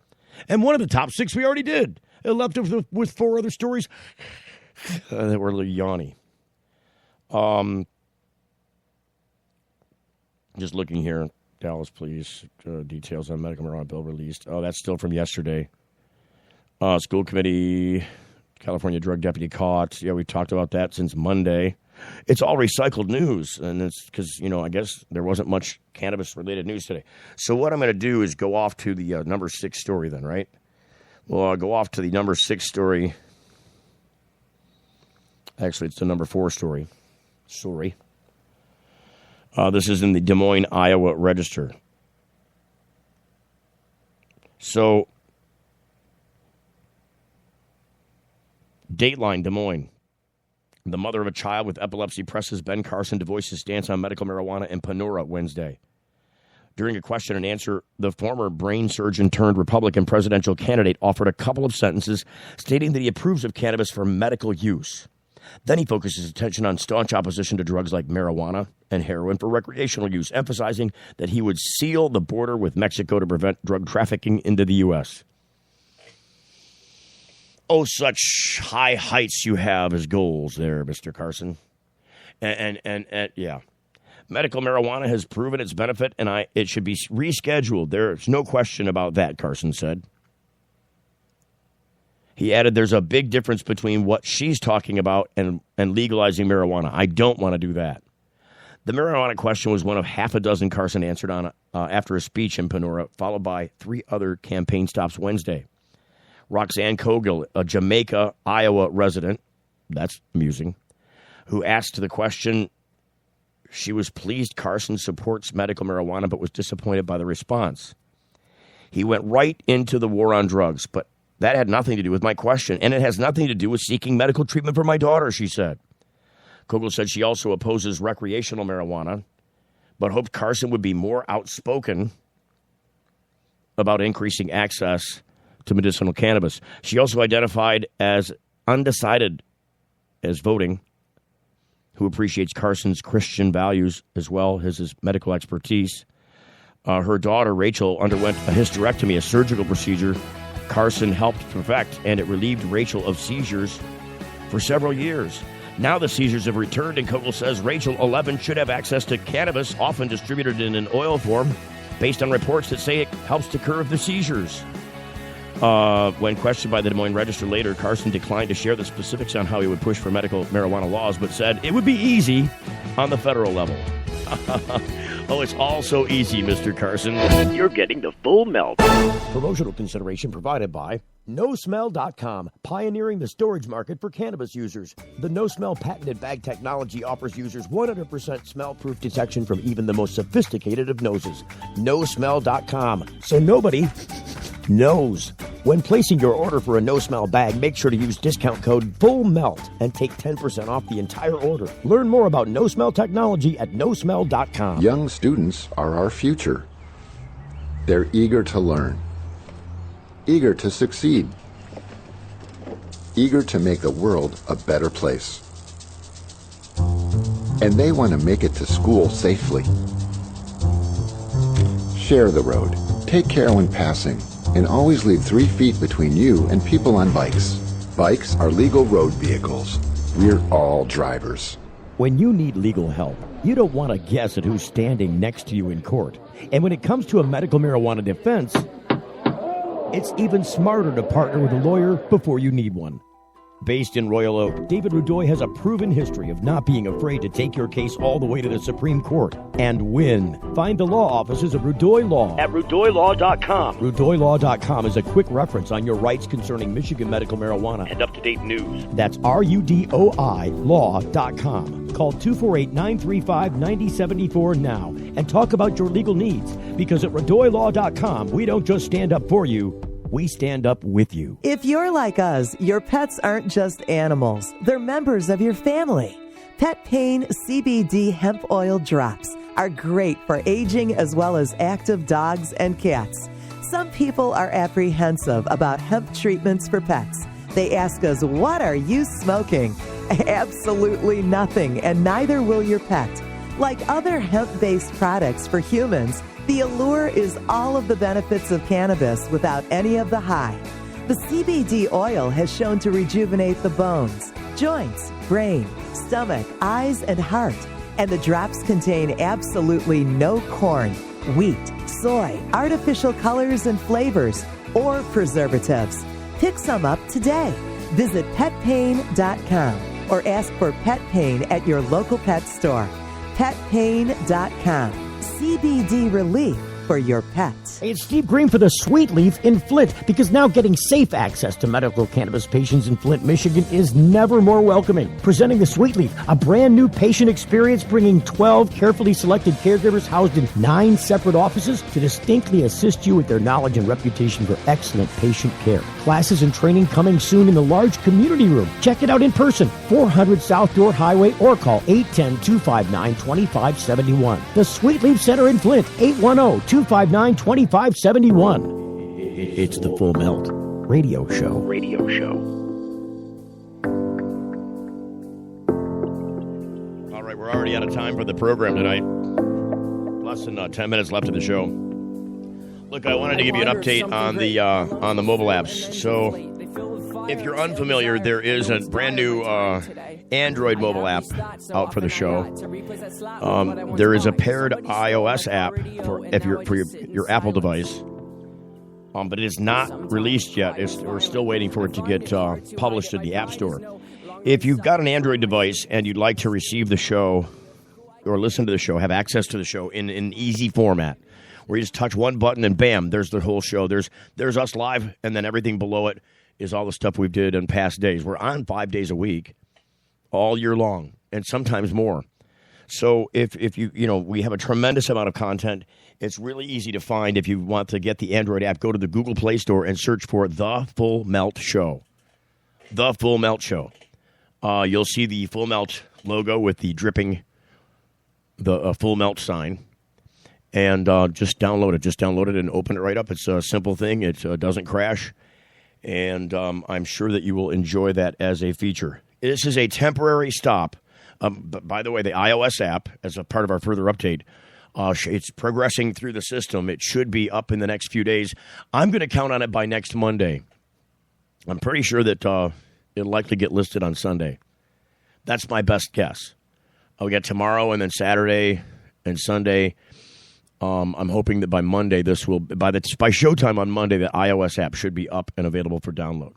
And 1 of the top 6 we already did. It left with 4 other stories that were a little yawny. Just looking here. Dallas police details on medical marijuana bill released. Oh, that's still from yesterday. School committee, California drug deputy caught. Yeah, we talked about that since Monday. It's all recycled news, and it's because, I guess there wasn't much cannabis-related news today. So what I'm going to do is go off to the number 6 story then, right? Well, I'll go off to the number 6 story. Actually, it's the number 4 story. Sorry. This is in the Des Moines, Iowa Register. So, Dateline, Des Moines. The mother of a child with epilepsy presses Ben Carson to voice his stance on medical marijuana in Panora Wednesday. During a question and answer, the former brain surgeon turned Republican presidential candidate offered a couple of sentences stating that he approves of cannabis for medical use. Then he focuses attention on staunch opposition to drugs like marijuana and heroin for recreational use, emphasizing that he would seal the border with Mexico to prevent drug trafficking into the U.S. Oh, such high heights you have as goals there, Mr. Carson. And yeah. Medical marijuana has proven its benefit, and it should be rescheduled. There's no question about that, Carson said. He added, there's a big difference between what she's talking about and legalizing marijuana. I don't want to do that. The marijuana question was one of half a dozen Carson answered on after a speech in Panora, followed by 3 other campaign stops Wednesday. Roxanne Cogill, a Jamaica, Iowa resident, that's amusing, who asked the question, she was pleased Carson supports medical marijuana but was disappointed by the response. He went right into the war on drugs, but that had nothing to do with my question, and it has nothing to do with seeking medical treatment for my daughter, she said. Cogill said she also opposes recreational marijuana, but hoped Carson would be more outspoken about increasing access to medicinal cannabis. She also identified as undecided as voting, who appreciates Carson's Christian values as well as his medical expertise. Her daughter, Rachel, underwent a hysterectomy, a surgical procedure Carson helped perfect, and it relieved Rachel of seizures for several years. Now the seizures have returned, and Cogill says Rachel, 11, should have access to cannabis, often distributed in an oil form, based on reports that say it helps to curb the seizures. When questioned by the Des Moines Register later, Carson declined to share the specifics on how he would push for medical marijuana laws, but said it would be easy on the federal level. Oh, it's all so easy, Mr. Carson. You're getting the full melt. Promotional consideration provided by NoSmell.com, pioneering the storage market for cannabis users. The NoSmell patented bag technology offers users 100% smell-proof detection from even the most sophisticated of noses. NoSmell.com, so nobody knows. When placing your order for a no-smell bag, make sure to use discount code FULLMELT and take 10% off the entire order. Learn more about no-smell technology at nosmell.com. Young students are our future. They're eager to learn, eager to succeed, eager to make the world a better place. And they want to make it to school safely. Share the road, take care when passing, and always leave 3 feet between you and people on bikes. Bikes are legal road vehicles. We're all drivers. When you need legal help, you don't want to guess at who's standing next to you in court. And when it comes to a medical marijuana defense, it's even smarter to partner with a lawyer before you need one. Based in Royal Oak, David Rudoy has a proven history of not being afraid to take your case all the way to the Supreme Court and win. Find the law offices of Rudoy Law at RudoyLaw.com. RudoyLaw.com is a quick reference on your rights concerning Michigan medical marijuana and up-to-date news. That's RUDOI Law.com. Call 248-935-9074 now and talk about your legal needs, because at RudoyLaw.com, we don't just stand up for you, we stand up with you. If you're like us, your pets aren't just animals. They're members of your family. Pet Pain CBD hemp oil drops are great for aging as well as active dogs and cats. Some people are apprehensive about hemp treatments for pets. They ask us, what are you smoking? Absolutely nothing, and neither will your pet. Like other hemp-based products for humans, the allure is all of the benefits of cannabis without any of the high. The CBD oil has shown to rejuvenate the bones, joints, brain, stomach, eyes, and heart. And the drops contain absolutely no corn, wheat, soy, artificial colors and flavors, or preservatives. Pick some up today. Visit petpain.com or ask for Pet Pain at your local pet store. Petpain.com. CBD relief for your pets. Hey, it's Steve Green for the Sweet Leaf in Flint, because now getting safe access to medical cannabis patients in Flint, Michigan is never more welcoming. Presenting the Sweet Leaf, a brand new patient experience bringing 12 carefully selected caregivers housed in 9 separate offices to distinctly assist you with their knowledge and reputation for excellent patient care. Classes and training coming soon in the large community room. Check it out in person, 400 South Door Highway, or call 810-259-2571. The Sweet Leaf Center in Flint, 810-259-2571. It's the Full Melt Radio Show. Radio show. All right, we're already out of time for the program tonight. Less than 10 minutes left of the show. Look, I wanted to give you an update on the mobile apps. So, if you're unfamiliar, there is a brand new Android mobile app out for the show. There is a paired iOS app for your Apple device, but it is not released yet. We're still waiting for it to get published in the App Store. If you've got an Android device and you'd like to receive the show or listen to the show, have access to the show in an easy format, where you just touch one button and bam, there's the whole show. There's us live, and then everything below it is all the stuff we've did in past days. We're on 5 days a week, all year long, and sometimes more. So if we have a tremendous amount of content. It's really easy to find. If you want to get the Android app, go to the Google Play Store and search for The Full Melt Show. The Full Melt Show. You'll see the Full Melt logo with the dripping, the Full Melt sign. And just download it. Just download it and open it right up. It's a simple thing. It doesn't crash. And I'm sure that you will enjoy that as a feature. This is a temporary stop. But by the way, the iOS app, as a part of our further update, it's progressing through the system. It should be up in the next few days. I'm going to count on it by next Monday. I'm pretty sure that it'll likely get listed on Sunday. That's my best guess. I'll get tomorrow and then Saturday and Sunday. I'm hoping that by Monday, by showtime on Monday, the iOS app should be up and available for download.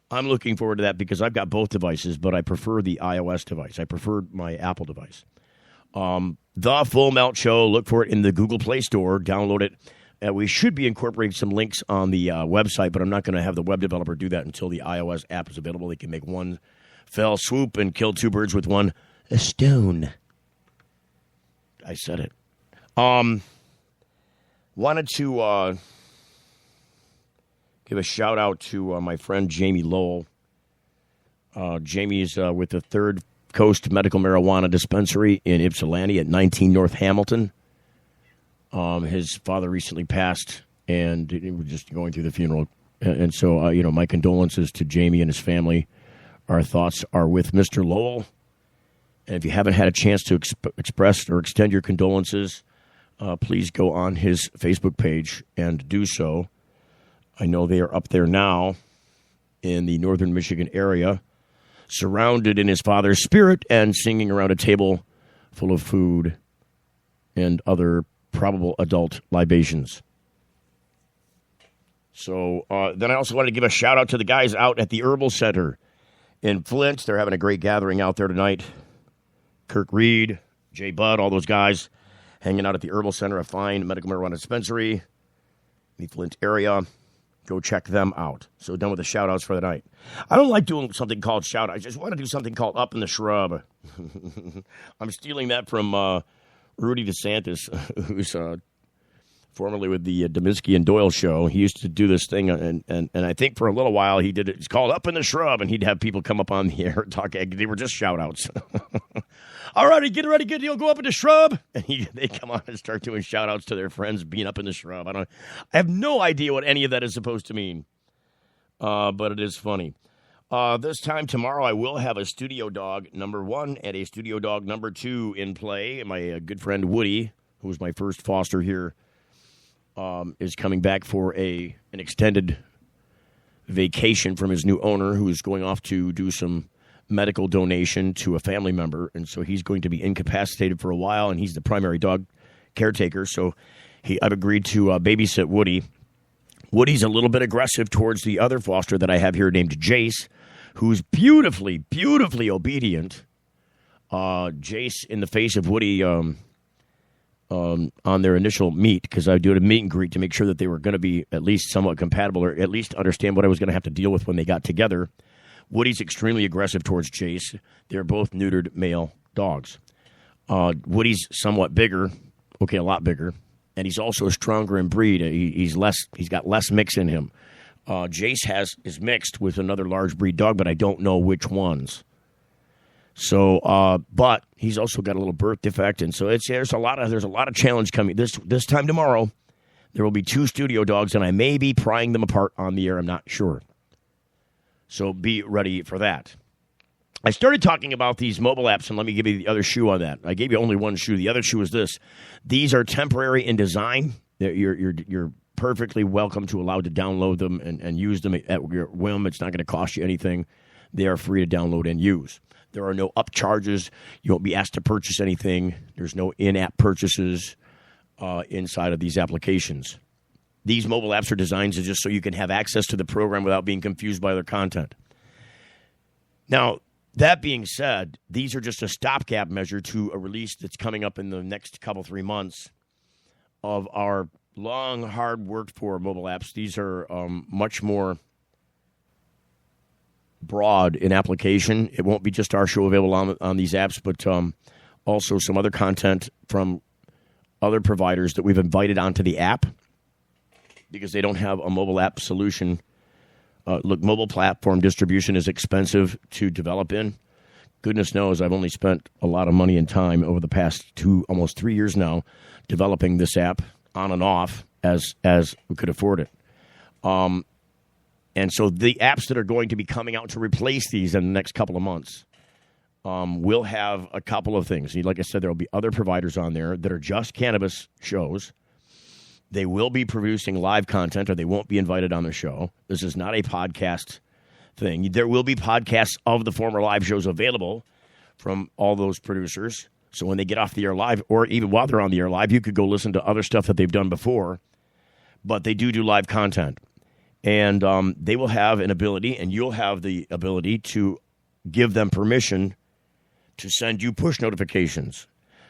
I'm looking forward to that because I've got both devices, but I prefer the iOS device. I prefer my Apple device. The Full Melt Show. Look for it in the Google Play Store. Download it. We should be incorporating some links on the website, but I'm not going to have the web developer do that until the iOS app is available. They can make one fell swoop and kill 2 birds with one stone. I said it. Wanted to give a shout out to my friend Jamie Lowell. Jamie's with the Third Coast Medical Marijuana Dispensary in Ypsilanti at 19 North Hamilton. His father recently passed, and we're just going through the funeral. And so, my condolences to Jamie and his family. Our thoughts are with Mr. Lowell. And if you haven't had a chance to express or extend your condolences, please go on his Facebook page and do so. I know they are up there now in the northern Michigan area, surrounded in his father's spirit and singing around a table full of food and other probable adult libations. So then I also wanted to give a shout out to the guys out at the Herbal Center in Flint. They're having a great gathering out there tonight. Kirk Reed, Jay Budd, all those guys hanging out at the Herbal Center, a fine medical marijuana dispensary in the Flint area. Go check them out. So done with the shout-outs for the night. I don't like doing something called shout-out. I just want to do something called Up in the Shrub. I'm stealing that from Rudy DeSantis, who's formerly with the Dominski and Doyle show. He used to do this thing, and I think for a little while he did it. It's called Up in the Shrub, and he'd have people come up on the air and talk. They were just shout-outs. All right, get ready, good deal, go up in the shrub. And they come on and start doing shout-outs to their friends being up in the shrub. I have no idea what any of that is supposed to mean, but it is funny. This time tomorrow, I will have a studio dog number 1 and a studio dog number 2 in play. My good friend Woody, who was my first foster here, is coming back for an extended vacation from his new owner, who is going off to do some medical donation to a family member, and so he's going to be incapacitated for a while, and he's the primary dog caretaker, so I've agreed to babysit Woody. Woody's a little bit aggressive towards the other foster that I have here named Jace, who's beautifully, beautifully obedient. Jace, in the face of Woody on their initial meet, because I do a meet and greet to make sure that they were going to be at least somewhat compatible, or at least understand what I was going to have to deal with when they got together. Woody's extremely aggressive towards Jace. They're both neutered male dogs. Woody's somewhat bigger, a lot bigger, and he's also stronger in breed. He's got less mix in him. Jace is mixed with another large breed dog, but I don't know which ones. So, but he's also got a little birth defect, and so there's a lot of challenge coming. This time tomorrow, there will be 2 studio dogs, and I may be prying them apart on the air. I'm not sure. So be ready for that. I started talking about these mobile apps, and let me give you the other shoe on that. I gave you only one shoe. The other shoe is this. These are temporary in design. You're perfectly welcome to allow to download them and use them at your whim. It's not going to cost you anything. They are free to download and use. There are no upcharges. You won't be asked to purchase anything. There's no in-app purchases inside of these applications. These mobile apps are designed just so you can have access to the program without being confused by their content. Now, that being said, these are just a stopgap measure to a release that's coming up in the next 3 months of our long, hard worked for mobile apps. These are much more broad in application. It won't be just our show available on these apps, but also some other content from other providers that we've invited onto the app because they don't have a mobile app solution. Look, mobile platform distribution is expensive to develop in. Goodness knows I've only spent a lot of money and time over the past almost 3 years now developing this app on and off as we could afford it. And so the apps that are going to be coming out to replace these in the next couple of months will have a couple of things. Like I said, there will be other providers on there that are just cannabis shows. They will be producing live content, or they won't be invited on the show. This is not a podcast thing. There will be podcasts of the former live shows available from all those producers. So when they get off the air live, or even while they're on the air live, you could go listen to other stuff that they've done before. But they do live content. And they will have an ability, and you'll have the ability to give them permission to send you push notifications.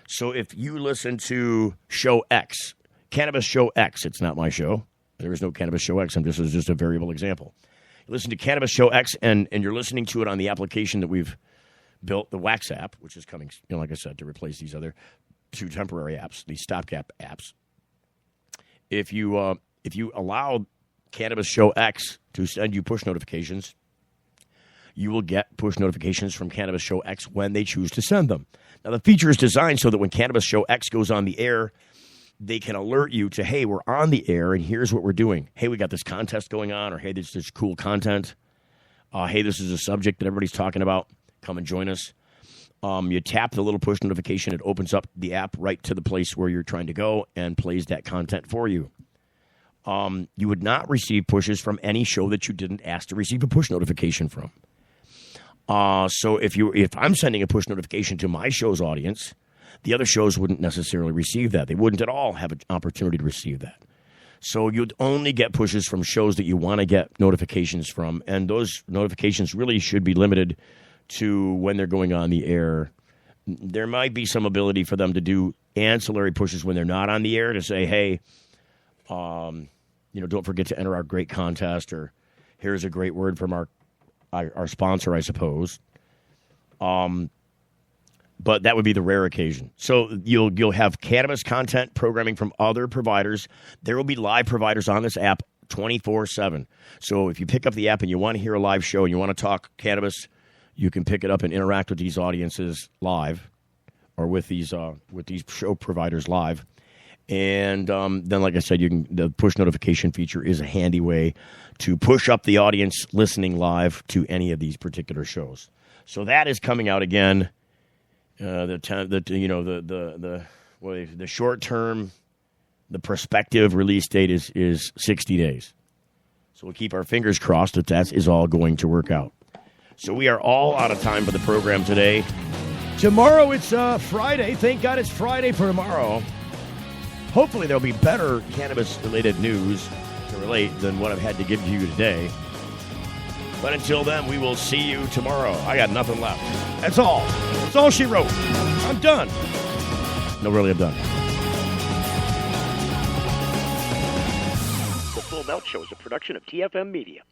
So if you listen to Show X, Cannabis Show X, it's not my show. There is no Cannabis Show X. This is just a variable example. You listen to Cannabis Show X, and you're listening to it on the application that we've built, the Wax app, which is coming, like I said, to replace these other 2 temporary apps, these stopgap apps. If you allow Cannabis Show X to send you push notifications, you will get push notifications from Cannabis Show X when they choose to send them. Now, the feature is designed so that when Cannabis Show X goes on the air, they can alert you to, hey, we're on the air, and here's what we're doing. Hey, we got this contest going on, or hey, this is cool content. Hey, this is a subject that everybody's talking about. Come and join us. You tap the little push notification. It opens up the app right to the place where you're trying to go and plays that content for you. You would not receive pushes from any show that you didn't ask to receive a push notification from. So if I'm sending a push notification to my show's audience, the other shows wouldn't necessarily receive that. They wouldn't at all have an opportunity to receive that. So you'd only get pushes from shows that you want to get notifications from, and those notifications really should be limited to when they're going on the air. There might be some ability for them to do ancillary pushes when they're not on the air to say, hey, don't forget to enter our great contest, or here's a great word from our sponsor, I suppose. But that would be the rare occasion. So you'll have cannabis content programming from other providers. There will be live providers on this app 24/7. So if you pick up the app and you want to hear a live show and you want to talk cannabis, you can pick it up and interact with these audiences live, or with these show providers live. And then, like I said, the push notification feature is a handy way to push up the audience listening live to any of these particular shows. So that is coming out again. The short term, the prospective release date is 60 days. So we'll keep our fingers crossed that is all going to work out. So we are all out of time for the program today. Tomorrow it's Friday. Thank God it's Friday for tomorrow. Hopefully there'll be better cannabis-related news to relate than what I've had to give to you today. But until then, we will see you tomorrow. I got nothing left. That's all. That's all she wrote. I'm done. No, really, I'm done. Show is a production of TFM Media.